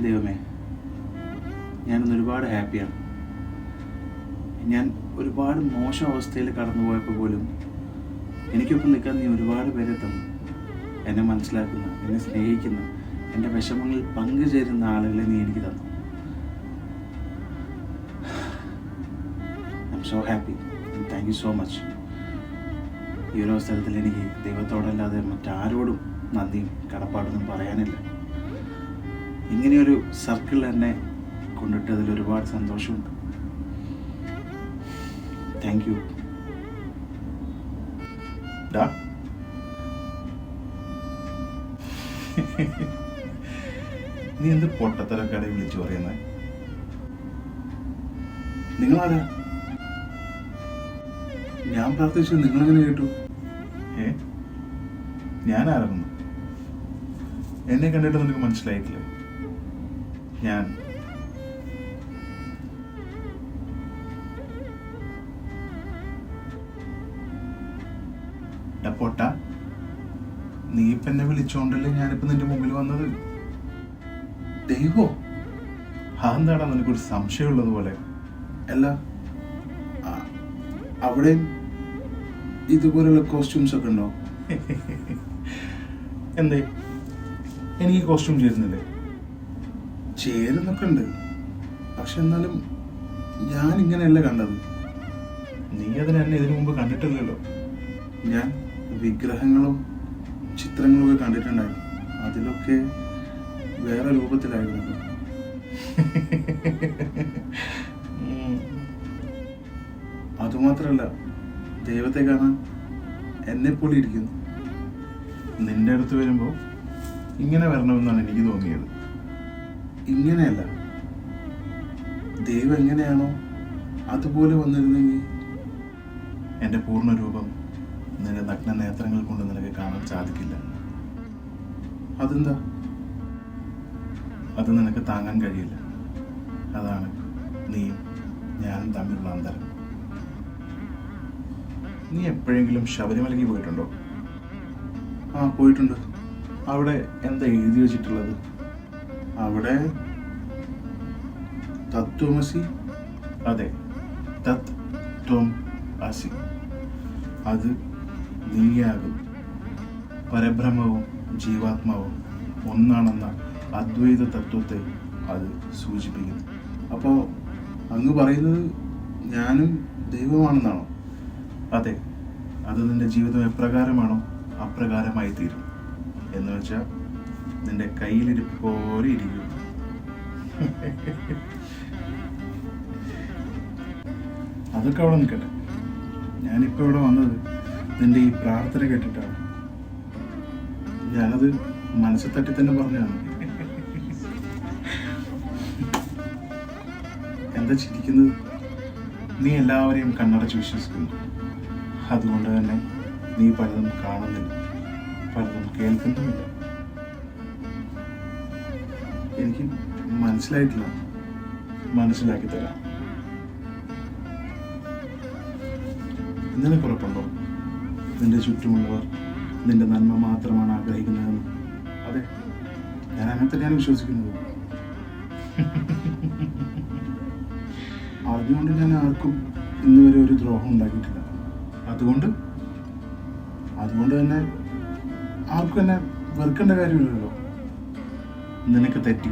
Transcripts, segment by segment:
ദൈവമേ, ഞാനിന്ന് ഒരുപാട് ഹാപ്പിയാണ്. ഞാൻ ഒരുപാട് മോശം അവസ്ഥയിൽ കടന്നുപോയപ്പോൾ പോലും എനിക്കൊപ്പം നിൽക്കാൻ നീ ഒരുപാട് പേരെ തന്നു. എന്നെ മനസ്സിലാക്കുന്ന, എന്നെ സ്നേഹിക്കുന്ന, എൻ്റെ വിഷമങ്ങളിൽ പങ്കുചേരുന്ന ആളുകളെ നീ എനിക്ക് തന്നു. I M so happy. Thank you so much. ഈ ഒരു അവസരത്തിൽ എനിക്ക് ദൈവത്തോടല്ലാതെ മറ്റാരോടും നന്ദിയും കടപ്പാടൊന്നും പറയാനില്ല. ഇങ്ങനെയൊരു സർക്കിൾ എന്നെ കൊണ്ടിട്ടതിൽ ഒരുപാട് സന്തോഷമുണ്ട്. Thank you. നീ എന്ത് പൊട്ടത്തരക്കാരെ വിളിച്ചു പറയുന്നത്? നിങ്ങളാരാ? ഞാൻ പ്രാർത്ഥിച്ചു, നിങ്ങളെങ്ങനെ കേട്ടു? ഞാനായിരുന്നു? എന്നെ കണ്ടിട്ട് നിനക്ക് മനസ്സിലായിട്ടില്ലേ? ഞാൻ പൊട്ട, നീ ഇപ്പം എന്നെ വിളിച്ചോണ്ടല്ലേ ഞാനിപ്പോൾ നിന്റെ മുമ്പിൽ വന്നത്. ദൈവോ, അതെന്താടാ നിനക്കൊരു സംശയമുള്ളത് പോലെ? അല്ല, അവിടെയും ഇതുപോലുള്ള കോസ്റ്റ്യൂംസ് ഒക്കെ ഉണ്ടോ? എന്തേ, എനിക്ക് കോസ്റ്റ്യൂം ചേരുന്നില്ലേ? ചേരുന്നൊക്കെ ഉണ്ട്, പക്ഷെ എന്നാലും ഞാൻ ഇങ്ങനെയല്ല കണ്ടത്. നീ അതിന് എന്നെ ഇതിനു മുമ്പ് കണ്ടിട്ടില്ലല്ലോ. ഞാൻ വിഗ്രഹങ്ങളും ചിത്രങ്ങളും ഒക്കെ കണ്ടിട്ടുണ്ടായിരുന്നു. അതിലൊക്കെ വേറെ രൂപത്തിലായിരുന്നു. അതുമാത്രമല്ല, ദൈവത്തെ കാണാൻ എന്നെപ്പോലെ ഇരിക്കുന്നു. നിന്റെ അടുത്ത് വരുമ്പോൾ ഇങ്ങനെ വരണമെന്നാണ് എനിക്ക് തോന്നിയത്. ഇങ്ങനെയല്ല, ദൈവം എങ്ങനെയാണോ അതുപോലെ വന്നിരുന്നെങ്കിൽ എൻ്റെ പൂർണ്ണ രൂപം നിന്റെ നഗ്ന നേത്രങ്ങൾ കൊണ്ട് നിനക്ക് കാണാൻ സാധിക്കില്ല. അതെന്താ? അത് നിനക്ക് താങ്ങാൻ കഴിയില്ല. അതാണ് നീയും ഞാനും തമ്മിലുള്ള അന്തരം. നീ എപ്പോഴെങ്കിലും ശബരിമലയ്ക്ക് പോയിട്ടുണ്ടോ? ആ, പോയിട്ടുണ്ട്. അവിടെ എന്താ എഴുതി വെച്ചിട്ടുള്ളത്? അവിടെ തത്വമസി. അതെ, തത് ത്വം അസി. അത് നീയാകും. പരബ്രഹ്മവും ജീവാത്മാവും ഒന്നാണെന്ന അദ്വൈത തത്വത്തെ അത് സൂചിപ്പിക്കുന്നു. അപ്പോൾ അങ്ങ് പറയുന്നത് ഞാനും ദൈവമാണെന്നാണോ? അതെ, അത് നിന്റെ ജീവിതം എപ്രകാരമാണോ അപ്രകാരമായി തീരും. എന്ന് വെച്ചാൽ നിന്റെ കയ്യിലിരിപ്പ് പോലെ ഇരിക്കും. അതൊക്കെ അവിടെ നിൽക്കട്ടെ. ഞാനിപ്പോൾ ഇവിടെ വന്നത് നിന്റെ ഈ പ്രാർത്ഥന കേട്ടിട്ടാണ്. ഞാനത് മനസ്സിൽ തട്ടി തന്നെ പറഞ്ഞതാണ്. എന്താ ചിരിക്കുന്നത്? നീ എല്ലാവരെയും കണ്ണടച്ച് വിശ്വസിക്കുന്നു. അതുകൊണ്ട് തന്നെ നീ പലതും കാണുന്നില്ല, പലതും കേൾക്കുന്നുമില്ല. എനിക്ക് മനസ്സിലായിട്ടില്ല. മനസ്സിലാക്കി തരാം. നിനക്കുറപ്പുണ്ടോ നിന്റെ ചുറ്റുമുള്ളവർ നിന്റെ നന്മ മാത്രമാണ് ആഗ്രഹിക്കുന്നതെന്ന്? അതെ, ഞാൻ അങ്ങനെ തന്നെയാണ് വിശ്വസിക്കുന്നത്. അതുകൊണ്ട് ഞാൻ ആർക്കും ഇന്നുവരെ ഒരു ദ്രോഹം ഉണ്ടാക്കിയിട്ടില്ല. അതുകൊണ്ട് തന്നെ ആർക്കും എന്നെ വെറുക്കേണ്ട കാര്യമില്ലല്ലോ. നിനക്ക് തെറ്റി.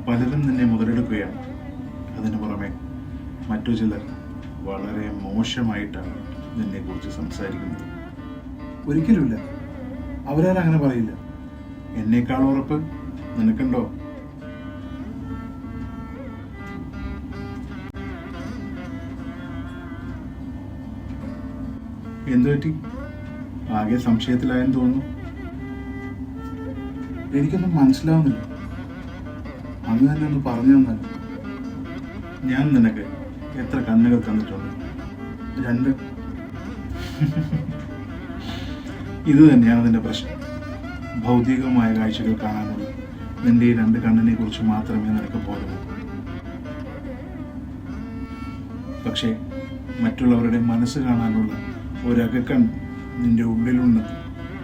പലരും നിന്നെ മുതലെടുക്കുകയാണ്. അതിനു പുറമെ മറ്റു ചിലർ വളരെ മോശമായിട്ടാണ് നിന്നെക്കുറിച്ച് സംസാരിക്കുന്നത്. ഒരിക്കലുമില്ല, അവരാരും അങ്ങനെ പറയില്ല. എന്നേക്കാൾ ഉറപ്പ് നിനക്കുണ്ടോ? എന്തുപറ്റി? ആകെ സംശയത്തിലായെന്ന് തോന്നുന്നു. എനിക്കൊന്നും മനസ്സിലാവുന്നില്ല. അങ്ങ് തന്നെ ഒന്ന് പറഞ്ഞു തന്നാൽ. ഞാൻ നിനക്ക് എത്ര കണ്ണുകൾ തന്നിട്ടുണ്ട്? 2. ഇത് തന്നെയാണ് നിന്റെ പ്രശ്നം. ഭൗതികമായ കാഴ്ചകൾ കാണാനുള്ള നിന്റെ ഈ 2 കണ്ണിനെ കുറിച്ച് മാത്രമേ നിനക്ക് ബോധമുള്ളൂ. പക്ഷേ മറ്റുള്ളവരുടെ മനസ്സ് കാണാനുള്ള ഒരകക്കൺ നിന്റെ ഉള്ളിലുണ്ടെന്ന്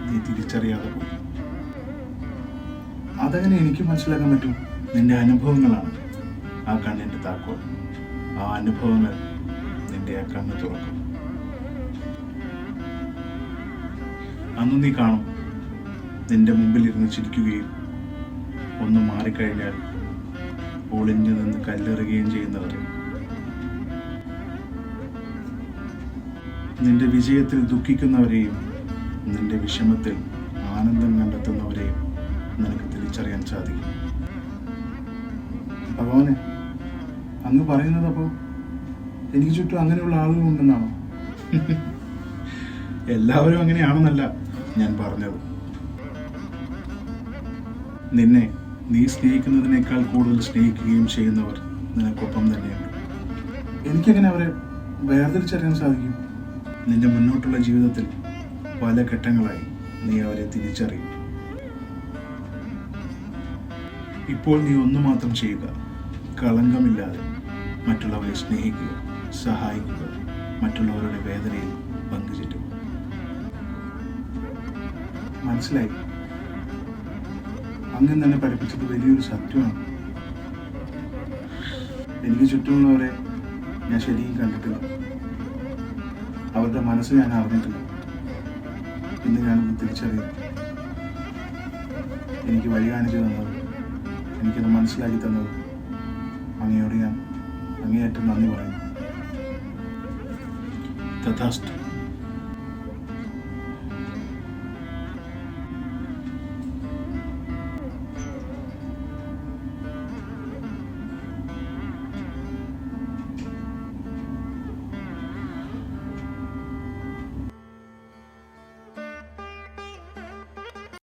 നീ തിരിച്ചറിയാതെ പോയി. അതങ്ങനെ എനിക്ക് മനസ്സിലാക്കാൻ പറ്റും? നിന്റെ അനുഭവങ്ങളാണ് ആ കണ്ണിൻ്റെ താക്കോൽ. ആ അനുഭവങ്ങൾ നിന്റെ ആ കണ്ണ് തുറക്കും. അന്ന് നീ കാണും നിന്റെ മുമ്പിലിരുന്ന് ചിരിക്കുകയും ഒന്ന് മാറിക്കഴിഞ്ഞാൽ ഒളിഞ്ഞു നിന്ന് കല്ലെറുകയും ചെയ്യുന്നവരെ, നിന്റെ വിജയത്തിൽ ദുഃഖിക്കുന്നവരെയും നിന്റെ വിഷമത്തിൽ ആനന്ദം കണ്ടെത്തുന്നവരെയും നിനക്ക് തിരിച്ചറിയാൻ സാധിക്കും. ഭഗവാനെ, അങ്ങ് പറയുന്നത് അപ്പോൾ എനിക്ക് ചുറ്റും അങ്ങനെയുള്ള ആളുകളുണ്ടെന്നാണോ? എല്ലാവരും അങ്ങനെയാണെന്നല്ല ഞാൻ പറഞ്ഞത്. നിന്നെ നീ സ്നേഹിക്കുന്നതിനേക്കാൾ കൂടുതൽ സ്നേഹിക്കുകയും ചെയ്യുന്നവർ നിനക്കൊപ്പം തന്നെയുണ്ട്. എനിക്കെങ്ങനെ അവരെ വേർതിരിച്ചറിയാൻ സാധിക്കും? നിന്റെ മുന്നോട്ടുള്ള ജീവിതത്തിൽ പല ഘട്ടങ്ങളായി നീ അവരെ തിരിച്ചറിയും. ഇപ്പോൾ നീ ഒന്നു മാത്രം ചെയ്യുക: കളങ്കമില്ലാതെ മറ്റുള്ളവരെ സ്നേഹിക്കുക, സഹായിക്കുക, മറ്റുള്ളവരുടെ വേദനയിൽ പങ്കുചേരുക. മനസ്സിലായി? അങ്ങനെ തന്നെ പഠിപ്പിച്ചത് വലിയൊരു സത്യമാണ്. എനിക്ക് ചുറ്റുമുള്ളവരെ ഞാൻ ശരിക്കും കണ്ടിട്ടില്ല, അവരുടെ മനസ്സ് ഞാൻ അറിഞ്ഞിട്ടില്ല. ഇന്ന് ഞാനത് തിരിച്ചറിയുന്നു. എനിക്ക് വഴി കാണിച്ചു തന്നത്, എനിക്കത് മനസ്സിലാക്കി തന്നത് അങ്ങയോട് ഞാൻ അങ്ങേയറ്റം നന്ദി പറയുന്നു. തഥാസ്തു.